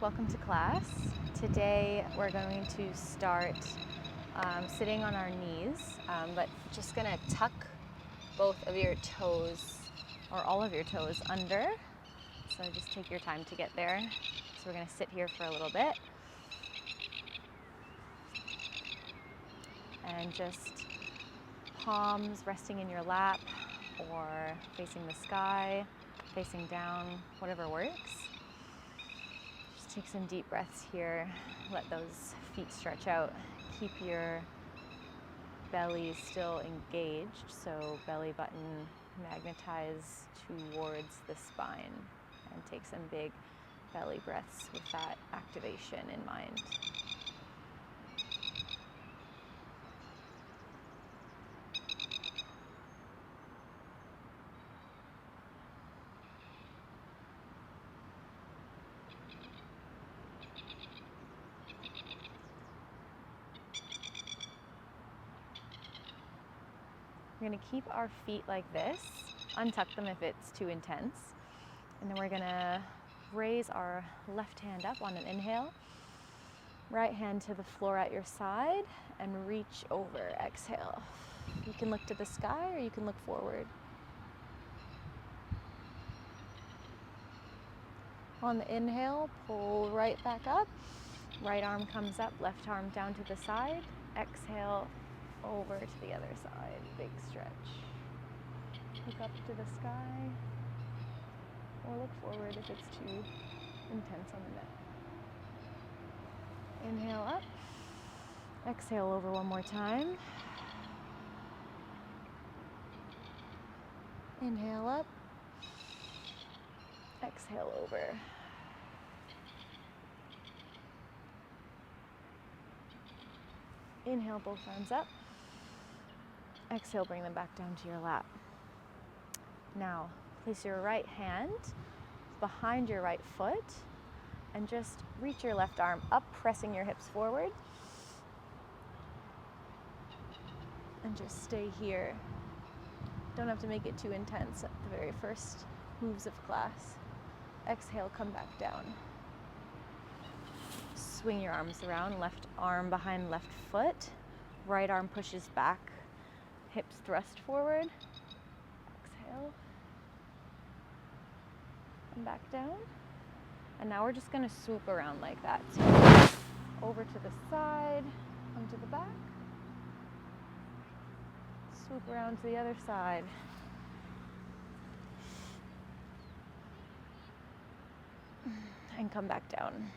welcome to class. Today we're going to start sitting on our knees, but just gonna tuck both of your toes, or all of your toes, under. So just take your time to get there. So we're gonna sit here for a little bit. And just palms resting in your lap or facing the sky, facing down, whatever works. Just take some deep breaths here. Let those feet stretch out. Keep your belly still engaged, so belly button magnetize towards the spine, and take some big belly breaths with that activation in mind. We're going to keep our feet like this, untuck them if it's too intense, and then we're going to raise our left hand up on an inhale, right hand to the floor at your side, and reach over, exhale. You can look to the sky or you can look forward. On the inhale, pull right back up, right arm comes up, left arm down to the side, exhale, over to the other side, big stretch. Look up to the sky, or look forward if it's too intense on the neck. Inhale up, exhale over one more time. Inhale up, exhale over. Inhale, both arms up. Exhale, bring them back down to your lap. Now, place your right hand behind your right foot and just reach your left arm up, pressing your hips forward. And just stay here. Don't have to make it too intense at the very first moves of class. Exhale, come back down. Swing your arms around, left arm behind left foot, right arm pushes back, hips thrust forward, exhale, and back down. And now we're just gonna swoop around like that. So over to the side, come to the back, swoop around to the other side. And come back down.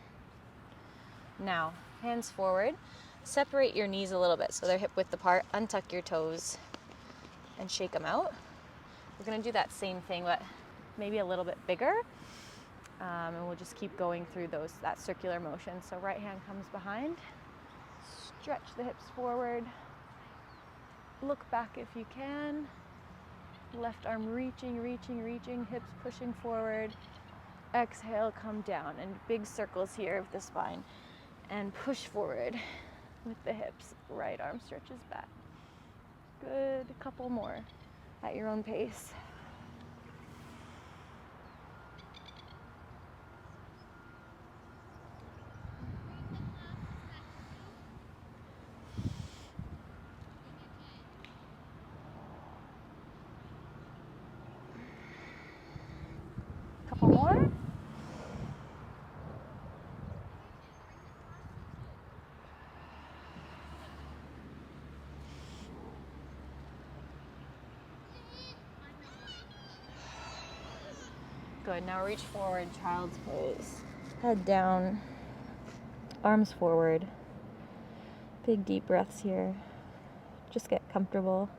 Now, hands forward, separate your knees a little bit so they're hip width apart, untuck your toes and shake them out. We're gonna do that same thing, but maybe a little bit bigger. And we'll just keep going through that circular motion. So right hand comes behind, stretch the hips forward, look back if you can, left arm reaching, hips pushing forward, exhale, come down, and big circles here of the spine. And push forward with the hips. Right arm stretches back. Good, a couple more at your own pace. Couple more. Good, now reach forward, child's pose. Head down, arms forward. Big deep breaths here. Just get comfortable.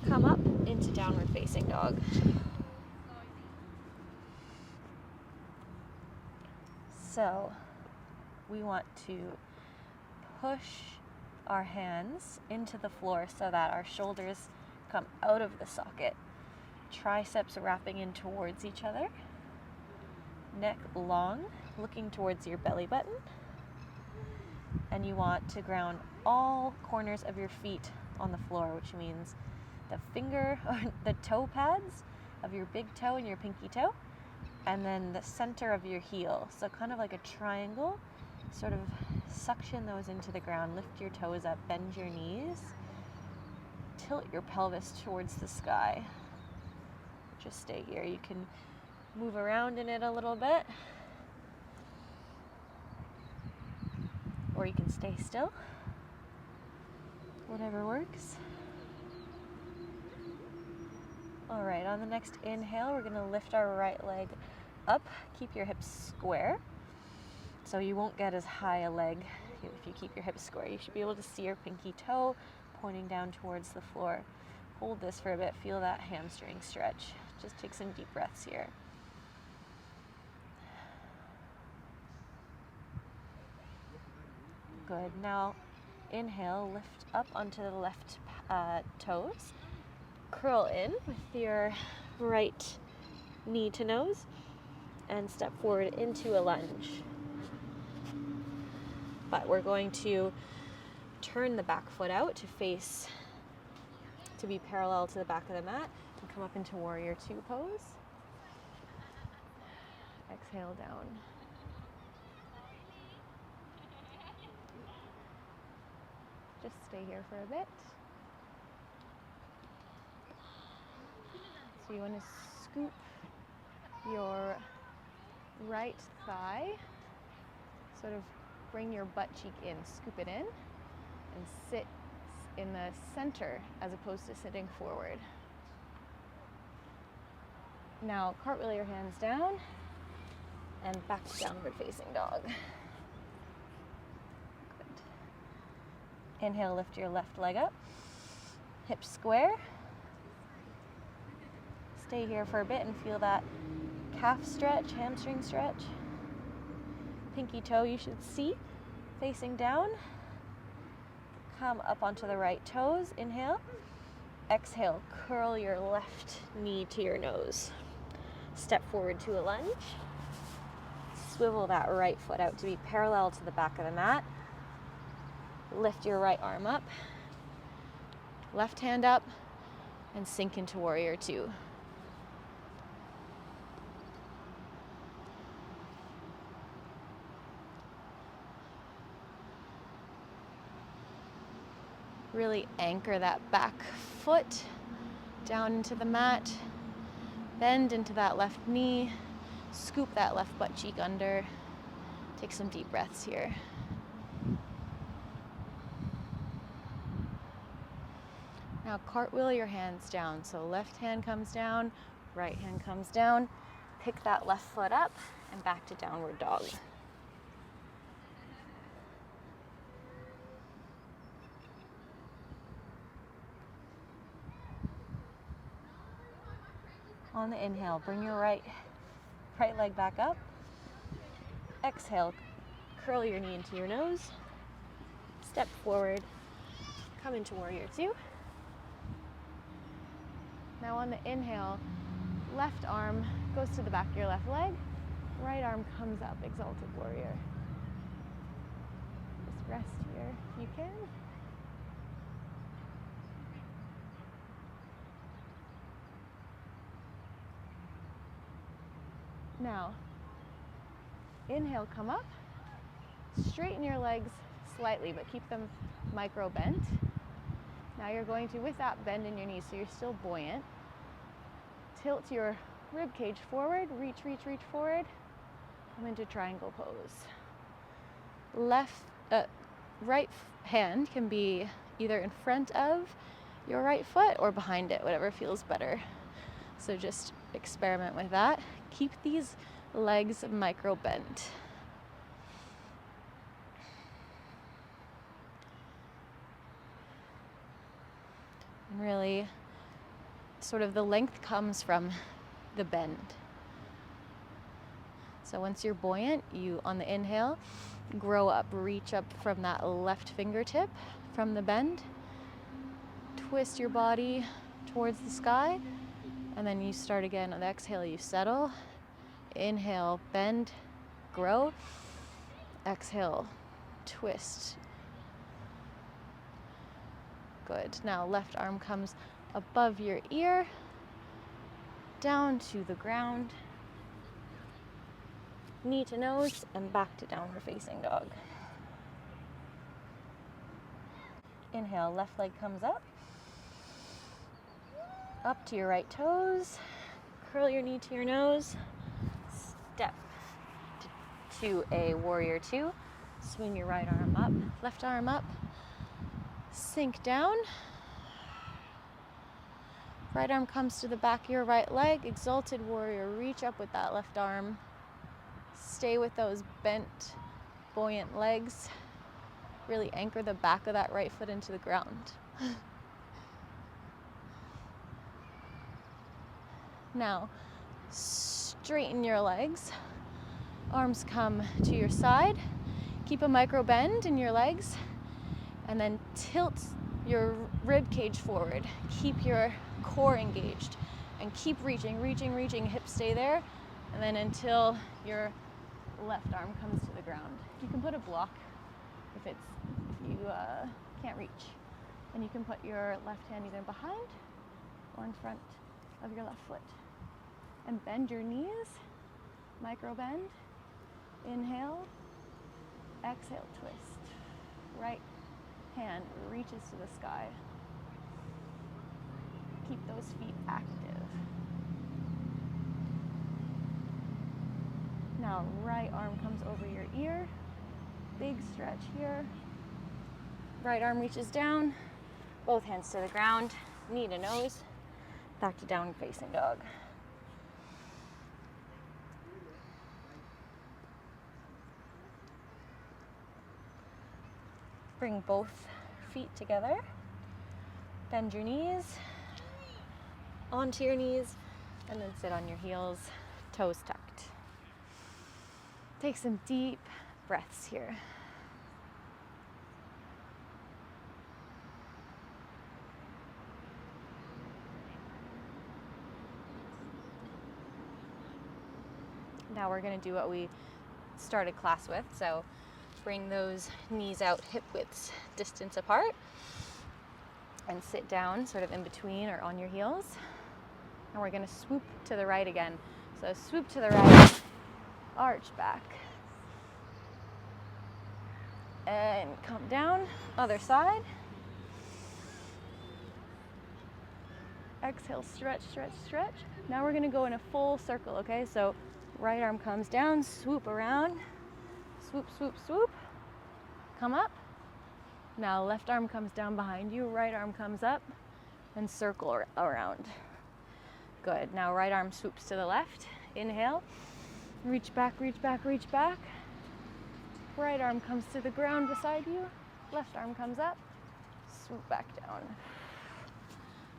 Come up into downward facing dog. So we want to push our hands into the floor so that our shoulders come out of the socket. triceps wrapping in towards each other, neck long, looking towards your belly button, and you want to ground all corners of your feet on the floor, which means the finger, or the toe pads of your big toe and your pinky toe, and then the center of your heel. So kind of like a triangle, sort of suction those into the ground, lift your toes up, bend your knees, tilt your pelvis towards the sky. Just stay here. You can move around in it a little bit, or you can stay still, whatever works. All right, on the next inhale, we're going to lift our right leg up. Keep your hips square, so you won't get as high a leg if you keep your hips square. You should be able to see your pinky toe pointing down towards the floor. Hold this for a bit. Feel that hamstring stretch. Just take some deep breaths here. Good. Now, inhale, lift up onto the left toes. Curl in with your right knee to nose and step forward into a lunge. But we're going to turn the back foot out to be parallel to the back of the mat and come up into warrior two pose. Exhale down. Just stay here for a bit. So you want to scoop your right thigh, sort of bring your butt cheek in, scoop it in, and sit in the center as opposed to sitting forward. Now cartwheel your hands down and back to downward facing dog. Good. Inhale, lift your left leg up, hips square. Stay here for a bit and feel that calf stretch, hamstring stretch. Pinky toe you should see facing down. Come up onto the right toes. Inhale. Exhale, curl your left knee to your nose. Step forward to a lunge. Swivel that right foot out to be parallel to the back of the mat. Lift your right arm up. Left hand up and sink into warrior two. Really anchor that back foot down into the mat. Bend into that left knee. Scoop that left butt cheek under. Take some deep breaths here. Now cartwheel your hands down. So left hand comes down, right hand comes down. Pick that left foot up and back to downward dog. On the inhale, bring your right leg back up. Exhale, curl your knee into your nose. Step forward, come into warrior two. Now on the inhale, left arm goes to the back of your left leg. Right arm comes up, exalted warrior. Just rest here if you can. Now, inhale, come up, straighten your legs slightly, but keep them micro bent. Now you're going to, with that bend in your knees, so you're still buoyant, tilt your rib cage forward, reach forward, come into triangle pose. Right hand can be either in front of your right foot or behind it, whatever feels better. So just experiment with that. Keep these legs micro bent. And really, sort of the length comes from the bend. So once you're buoyant, you, on the inhale, grow up, reach up from that left fingertip from the bend. Twist your body towards the sky And then you start again. On the exhale, you settle. Inhale, bend, grow. Exhale, twist. Good. Now left arm comes above your ear, down to the ground, knee to nose, and back to downward facing dog. Inhale, left leg comes up to your right toes, curl your knee to your nose, step to a warrior two, swing your right arm up, left arm up, sink down, right arm comes to the back of your right leg, exalted warrior, reach up with that left arm, stay with those bent, buoyant legs, really anchor the back of that right foot into the ground. Now, straighten your legs, arms come to your side, keep a micro bend in your legs, and then tilt your rib cage forward. Keep your core engaged and keep reaching, hips stay there, and then until your left arm comes to the ground. You can put a block if you can't reach, and you can put your left hand either behind or in front of your left foot. And bend your knees, micro bend, inhale, exhale, twist. Right hand reaches to the sky. Keep those feet active. Now right arm comes over your ear, big stretch here. Right arm reaches down, both hands to the ground, knee to nose, back to downward facing dog. Bring both feet together, bend your knees, onto your knees, and then sit on your heels, toes tucked. Take some deep breaths here. Now we're going to do what we started class with, so bring those knees out hip widths distance apart and sit down sort of in between or on your heels. And we're going to swoop to the right again. So swoop to the right, arch back, and come down, other side. Exhale, stretch, stretch, stretch. Now we're going to go in a full circle, okay? So right arm comes down, swoop around, swoop, swoop, swoop, come up. Now left arm comes down behind you, right arm comes up, and circle around. Good. Now right arm swoops to the left. Inhale, reach back, reach back, reach back. Right arm comes to the ground beside you, left arm comes up, swoop back down.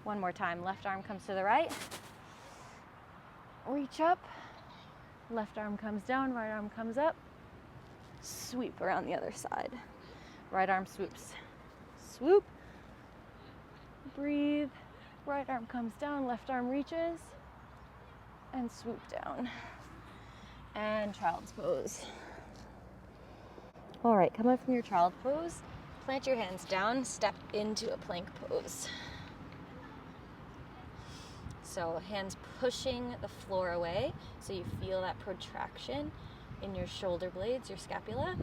One more time, left arm comes to the right, reach up, left arm comes down, right arm comes up, sweep around the other side. Right arm swoops, swoop, breathe, right arm comes down, left arm reaches, and swoop down. And child's pose. All right, come up from your child pose, plant your hands down, step into a plank pose. So hands pushing the floor away, so you feel that protraction in your shoulder blades, your scapula.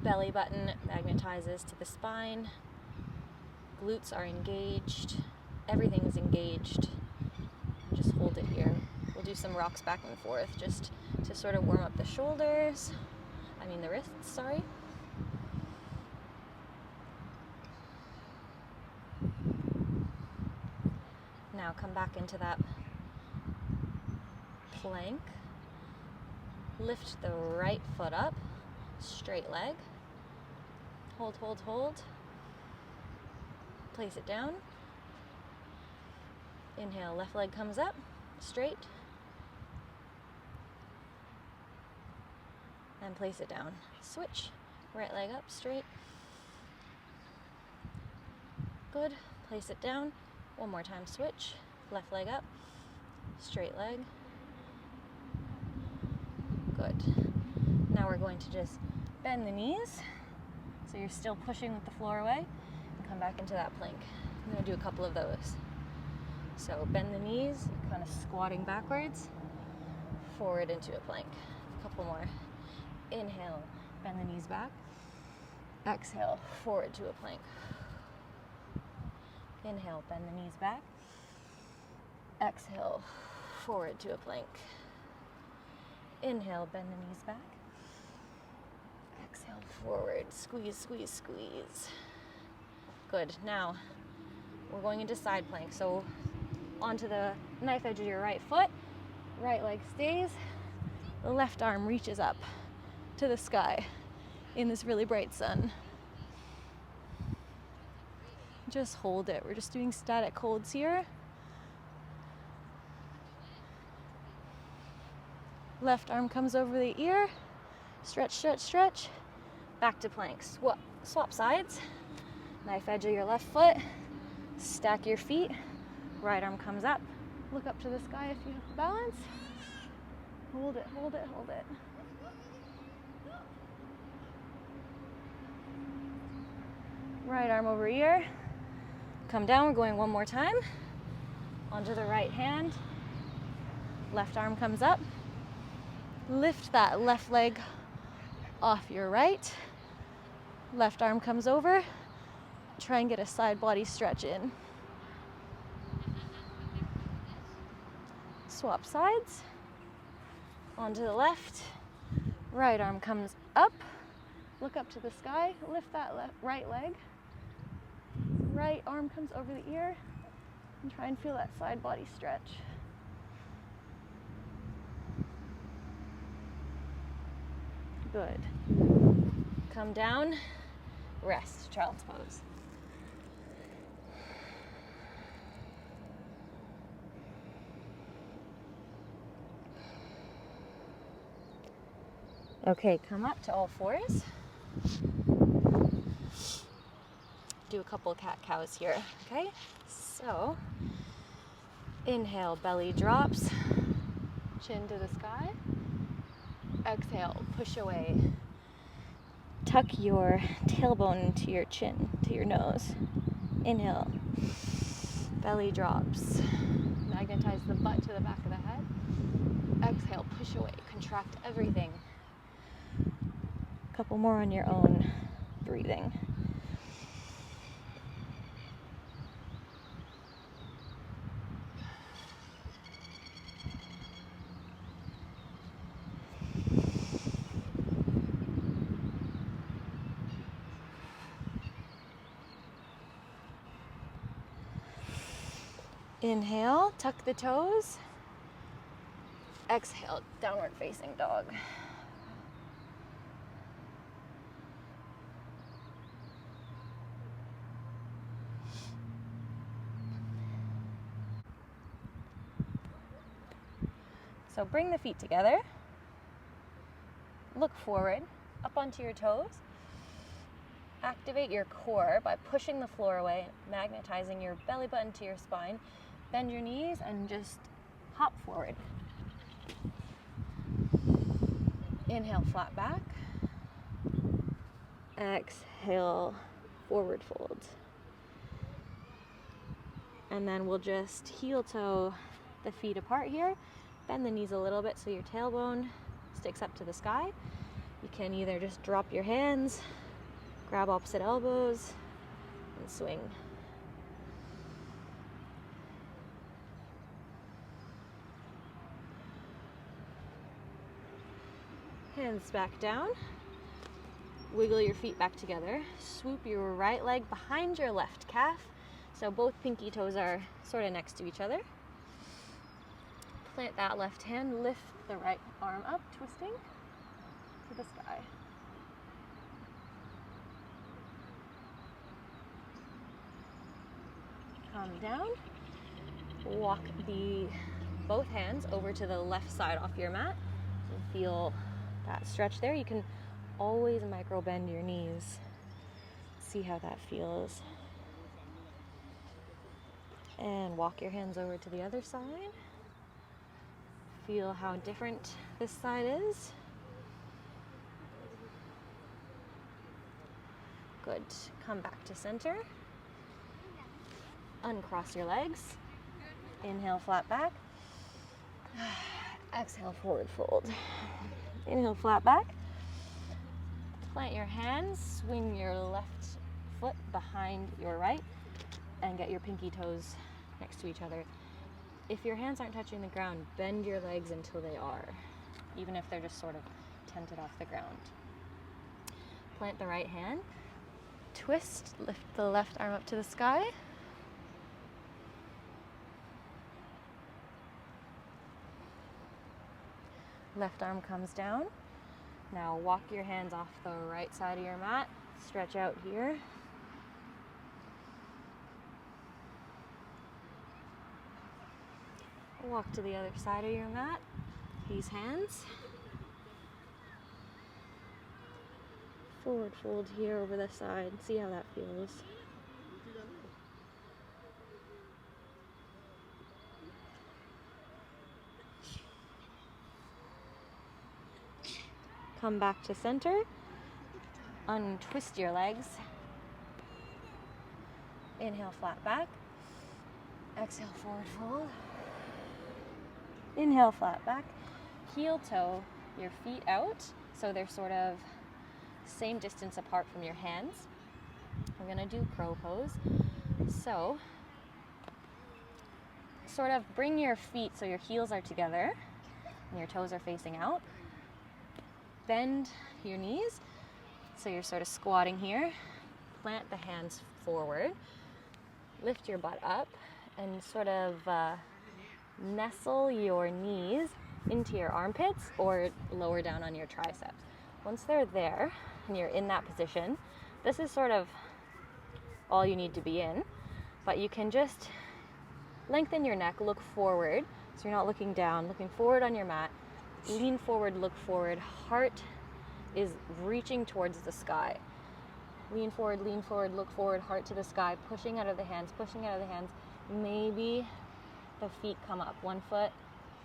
Belly button magnetizes to the spine. Glutes are engaged. Everything is engaged. Just hold it here. We'll do some rocks back and forth just to sort of warm up the shoulders. The wrists, sorry. Now come back into that plank. Lift the right foot up, straight leg. Hold, hold, hold. Place it down. Inhale, left leg comes up, straight. And place it down. Switch, right leg up, straight. Good, place it down. One more time, switch. Left leg up, straight leg. Good. Now we're going to just bend the knees, so you're still pushing with the floor away, and come back into that plank. I'm going to do a couple of those. So bend the knees, kind of squatting backwards, forward into a plank. A couple more. Inhale, bend the knees back. Exhale, forward to a plank. Inhale, bend the knees back. Exhale, forward to a plank. Inhale, bend the knees back. Exhale, forward. Squeeze, squeeze, squeeze. Good. Now, we're going into side plank. So, onto the knife edge of your right foot. Right leg stays. The left arm reaches up to the sky in this really bright sun. Just hold it. We're just doing static holds here. Left arm comes over the ear. Stretch, stretch, stretch. Back to plank. Swap sides. Knife edge of your left foot. Stack your feet. Right arm comes up. Look up to the sky if you have balance. Hold it, hold it, hold it. Right arm over ear. Come down. We're going one more time. Onto the right hand. Left arm comes up. Lift that left leg off your right. Left arm comes over. Try and get a side body stretch in. Swap sides. Onto the left. Right arm comes up. Look up to the sky. Lift that right leg. Right arm comes over the ear. And try and feel that side body stretch. Good. Come down, rest, child's pose. Okay, come up to all fours. Do a couple cat-cows here, okay? So, inhale, belly drops, chin to the sky. Exhale, push away. Tuck your tailbone into your chin, to your nose. Inhale, belly drops. Magnetize the butt to the back of the head. Exhale, push away, contract everything. A couple more on your own breathing. Inhale, tuck the toes. Exhale, downward facing dog. So bring the feet together. Look forward, up onto your toes. Activate your core by pushing the floor away, magnetizing your belly button to your spine. Bend your knees and just hop forward. Inhale, flat back. Exhale, forward fold. And then we'll just heel toe the feet apart here. Bend the knees a little bit so your tailbone sticks up to the sky. You can either just drop your hands, grab opposite elbows, and swing. Hands back down. Wiggle your feet back together. Swoop your right leg behind your left calf. So both pinky toes are sort of next to each other. Plant that left hand, lift the right arm up, twisting to the sky. Come down. Walk both hands over to the left side off your mat. And feel that stretch there. You can always micro bend your knees. See how that feels. And walk your hands over to the other side. Feel how different this side is. Good. Come back to center. Uncross your legs. Inhale, flat back. Exhale, forward fold. Inhale, flat back. Plant your hands, swing your left foot behind your right, and get your pinky toes next to each other. If your hands aren't touching the ground, bend your legs until they are, even if they're just sort of tented off the ground. Plant the right hand. Twist, lift the left arm up to the sky. Left arm comes down. Now walk your hands off the right side of your mat. Stretch out here. Walk to the other side of your mat. These hands. Forward fold here over the side. See how that feels. Come back to center. Untwist your legs. Inhale, flat back. Exhale, forward fold. Inhale, flat back. Heel toe your feet out, so they're sort of same distance apart from your hands. We're gonna do crow pose. So, sort of bring your feet so your heels are together and your toes are facing out. Bend your knees, so you're sort of squatting here. Plant the hands forward. Lift your butt up and sort of nestle your knees into your armpits or lower down on your triceps. Once they're there and you're in that position, this is sort of all you need to be in, but you can just lengthen your neck, look forward, so you're not looking down, looking forward on your mat. Lean forward, look forward. Heart is reaching towards the sky. Lean forward, look forward, heart to the sky, pushing out of the hands, pushing out of the hands. Maybe the feet come up. 1 foot,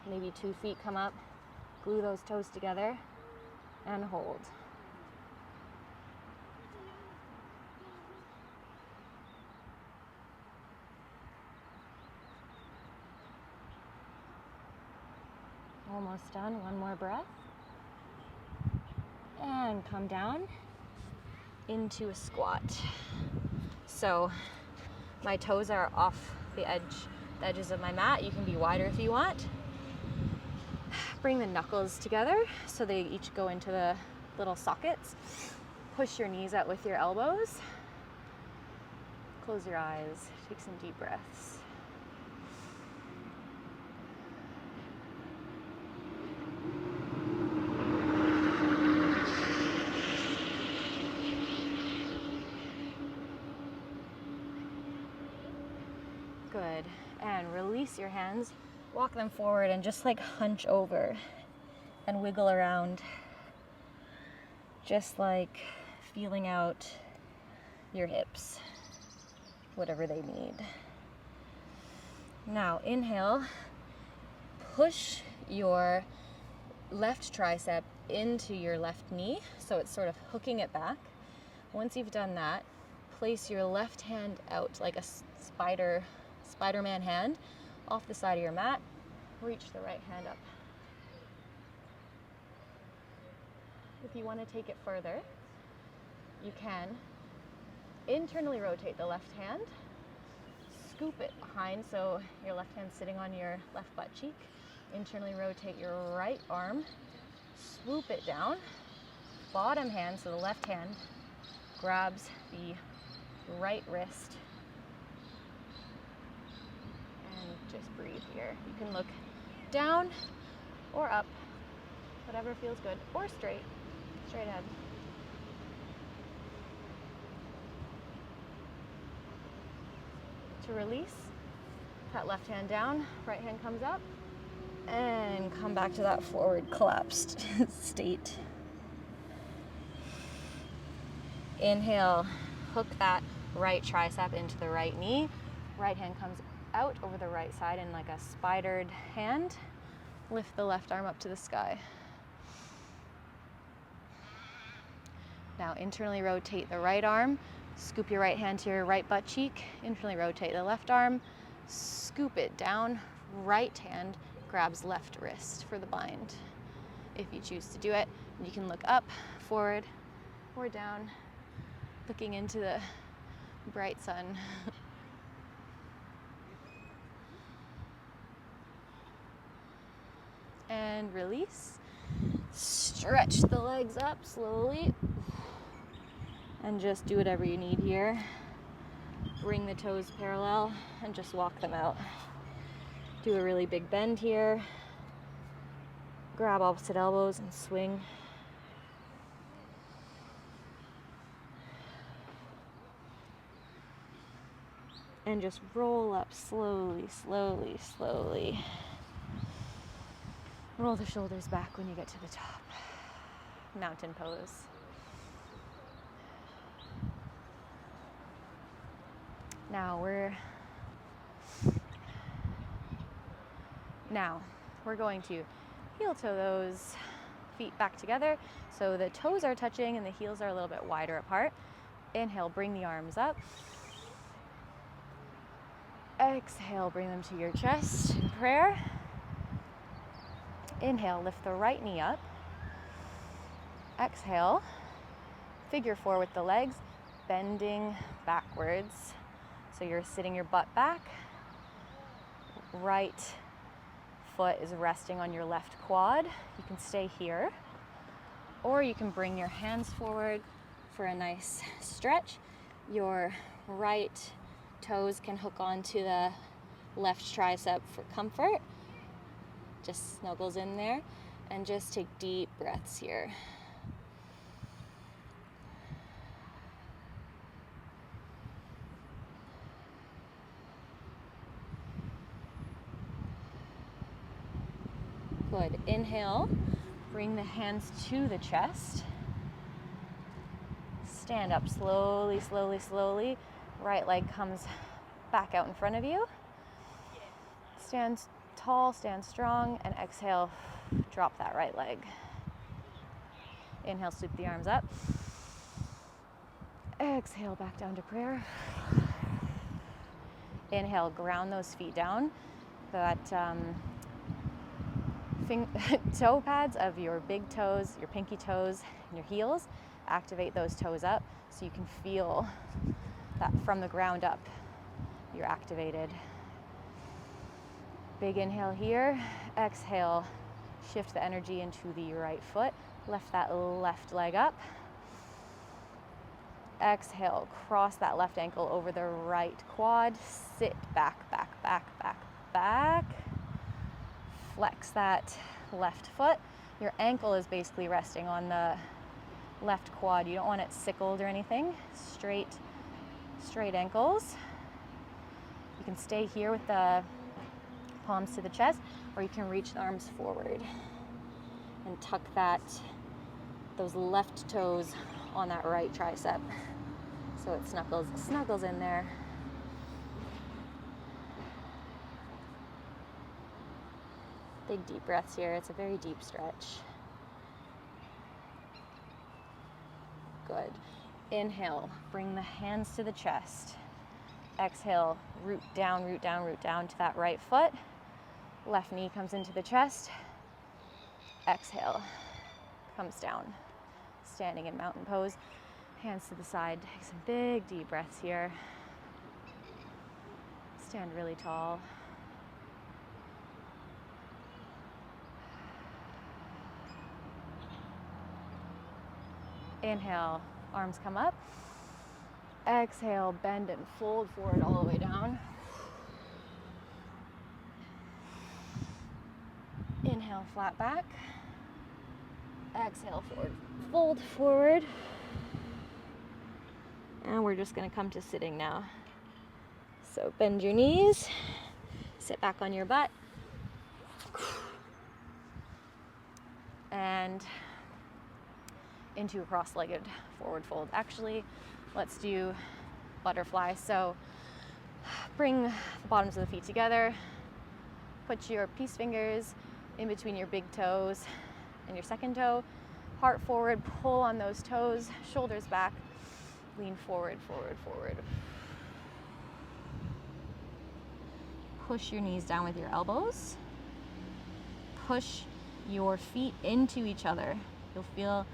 maybe 2 feet come up. Glue those toes together and hold. Almost done. One more breath. And come down into a squat. So my toes are off the edges of my mat. You can be wider if you want. Bring the knuckles together so they each go into the little sockets. Push your knees out with your elbows. Close your eyes. Take some deep breaths. Good. And release your hands. Walk them forward and just like hunch over and wiggle around. Just like feeling out your hips, whatever they need. Now inhale, push your left tricep into your left knee, so it's sort of hooking it back. Once you've done that, place your left hand out like a Spider-Man hand off the side of your mat. Reach the right hand up. If you want to take it further, you can internally rotate the left hand, scoop it behind so your left hand's sitting on your left butt cheek. Internally rotate your right arm, swoop it down, bottom hand, so the left hand grabs the right wrist. And just breathe here. You can look down or up, whatever feels good, or straight ahead. To release, that left hand down, right hand comes up, and come back to that forward collapsed state. Inhale, hook that right tricep into the right knee, right hand comes out over the right side in like a spidered hand. Lift the left arm up to the sky. Now internally rotate the right arm, scoop your right hand to your right butt cheek, internally rotate the left arm, scoop it down, right hand grabs left wrist for the bind. If you choose to do it, you can look up, forward, or down, looking into the bright sun. And release. Stretch the legs up slowly. And just do whatever you need here. Bring the toes parallel and just walk them out. Do a really big bend here. Grab opposite elbows and swing. And just roll up slowly, slowly, slowly. Roll the shoulders back when you get to the top. Mountain pose. Now we're going to heel toe those feet back together so the toes are touching and the heels are a little bit wider apart. Inhale, bring the arms up. Exhale, bring them to your chest in prayer. Inhale, lift the right knee up. Exhale, figure four with the legs, bending backwards. So you're sitting your butt back. Right foot is resting on your left quad. You can stay here, or you can bring your hands forward for a nice stretch. Your right toes can hook onto the left tricep for comfort. Just snuggles in there, and just take deep breaths here. Good. Inhale, bring the hands to the chest. Stand up slowly, slowly, slowly. Right leg comes back out in front of you. Stand tall, stand strong, and exhale, drop that right leg. Inhale, sweep the arms up. Exhale, back down to prayer. Inhale, ground those feet down. That toe pads of your big toes, your pinky toes, and your heels, activate those toes up so you can feel that from the ground up, you're activated. Big inhale here. Exhale, shift the energy into the right foot. Lift that left leg up. Exhale, cross that left ankle over the right quad. Sit back, back, back, back, back. Flex that left foot. Your ankle is basically resting on the left quad. You don't want it sickled or anything. Straight ankles. You can stay here with the palms to the chest, or you can reach the arms forward and tuck those left toes on that right tricep so it snuggles in there. Big deep breaths here. It's a very deep stretch. Good. Inhale, bring the hands to the chest. Exhale, root down, root down, root down to that right foot. Left knee comes into the chest. Exhale, comes down. Standing in mountain pose. Hands to the side. Take some big deep breaths here. Stand really tall. Inhale, arms come up. Exhale, bend and fold forward all the way down. Inhale, flat back. Exhale, forward, fold forward. And we're just gonna come to sitting now. So bend your knees, sit back on your butt. And into a cross-legged forward fold. Actually, let's do butterfly. So Bring the bottoms of the feet together. Put your peace fingers in between your big toes and your second toe. Heart forward, pull on those toes, shoulders back, lean forward, forward, forward. Push your knees down with your elbows. Push your feet into each other. You'll feel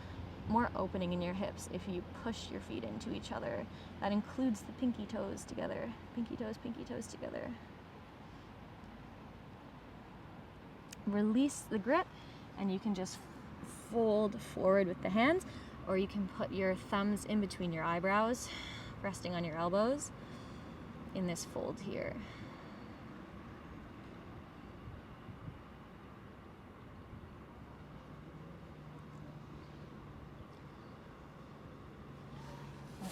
more opening in your hips if you push your feet into each other. That includes the pinky toes together. Pinky toes together. Release the grip, and you can just fold forward with the hands, or you can put your thumbs in between your eyebrows, resting on your elbows in this fold here.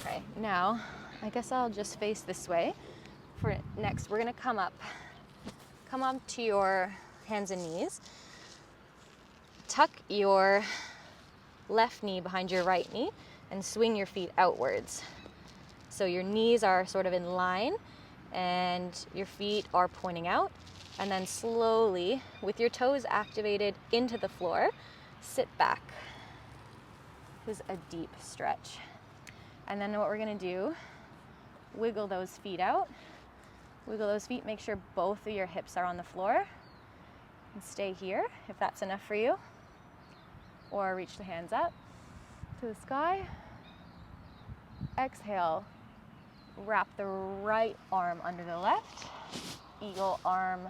Okay, now I guess I'll just face this way. For next, we're gonna come up to your hands and knees. Tuck your left knee behind your right knee and swing your feet outwards. So your knees are sort of in line and your feet are pointing out. And then slowly, with your toes activated into the floor, sit back. This is a deep stretch. And then what we're gonna do, wiggle those feet out. Wiggle those feet, make sure both of your hips are on the floor. And stay here, if that's enough for you. Or reach the hands up to the sky. Exhale, wrap the right arm under the left. Eagle arm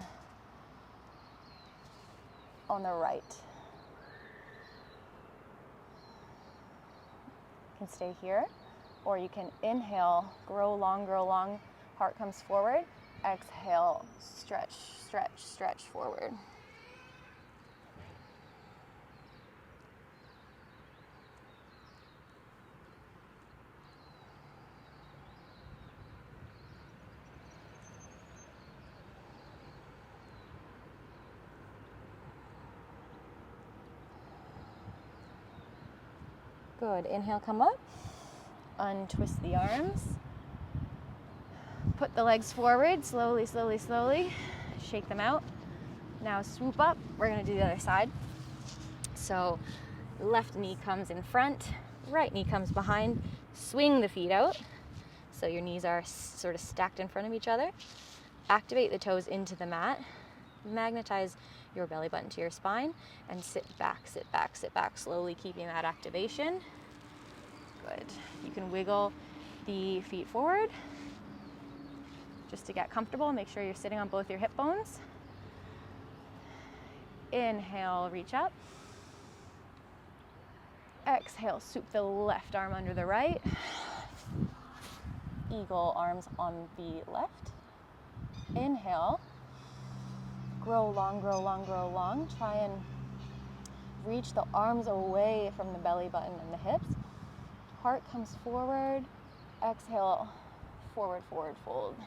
on the right. You can stay here, or you can inhale, grow long, heart comes forward. Exhale, stretch, stretch, stretch forward. Good. Inhale, come up. Untwist the arms. Put the legs forward, slowly, slowly, slowly. Shake them out. Now swoop up. We're going to do the other side. So left knee comes in front, right knee comes behind. Swing the feet out. So your knees are sort of stacked in front of each other. Activate the toes into the mat. Magnetize your belly button to your spine and sit back, sit back, sit back, slowly keeping that activation. Good. You can wiggle the feet forward just to get comfortable. Make sure you're sitting on both your hip bones. Inhale, reach up. Exhale, swoop the left arm under the right. Eagle arms on the left. Inhale. Grow long, grow long, grow long. Try and reach the arms away from the belly button and the hips. Heart comes forward. Exhale, forward, forward, fold.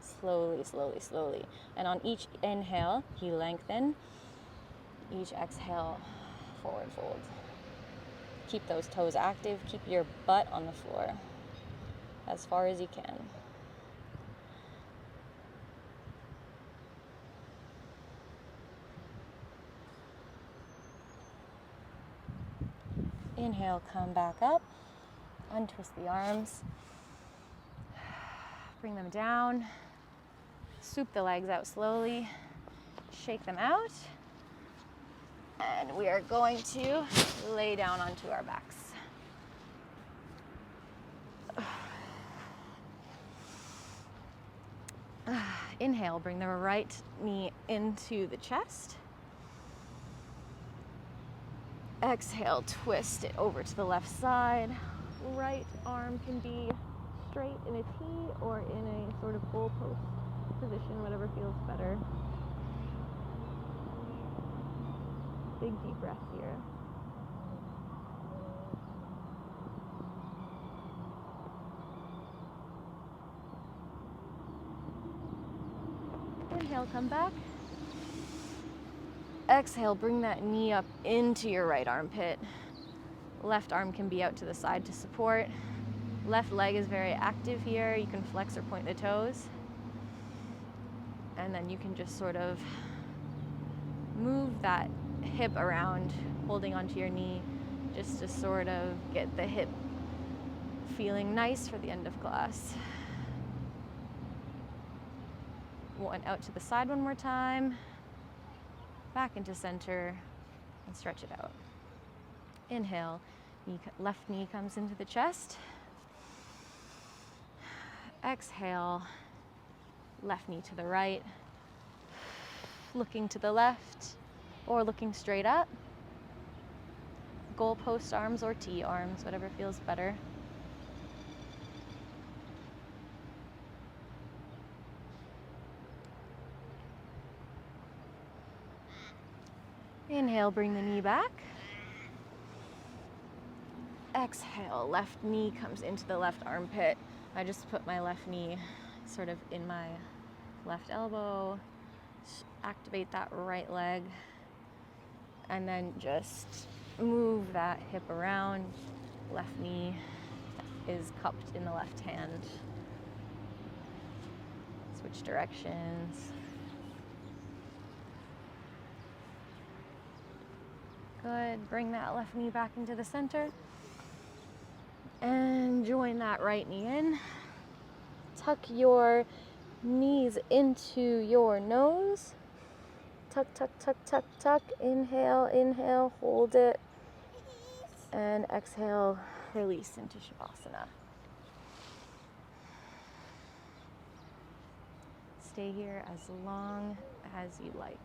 Slowly, slowly, slowly. And on each inhale, you lengthen. Each exhale, forward fold. Keep those toes active. Keep your butt on the floor as far as you can. Inhale, come back up. Untwist the arms. Bring them down. Swoop the legs out slowly. Shake them out. And we are going to lay down onto our backs. Inhale, bring the right knee into the chest. Exhale, twist it over to the left side. Right arm can be straight in a T or in a sort of goalpost position, whatever feels better. Big deep breath here. Inhale, come back. Exhale, bring that knee up into your right armpit. Left arm can be out to the side to support. Left leg is very active here. You can flex or point the toes. And then you can just sort of move that hip around, holding onto your knee, just to sort of get the hip feeling nice for the end of class. One out to the side one more time, back into center, and stretch it out. Inhale, left knee comes into the chest. Exhale, left knee to the right, looking to the left or looking straight up. Goalpost arms or T arms, whatever feels better. Inhale, bring the knee back. Exhale, left knee comes into the left armpit. I just put my left knee sort of in my left elbow, activate that right leg, and then just move that hip around. Left knee is cupped in the left hand. Switch directions. Good, bring that left knee back into the center. And join that right knee in. Tuck your knees into your nose. Tuck, tuck, tuck, tuck, tuck. Inhale, inhale, hold it. And exhale, release into Shavasana. Stay here as long as you like.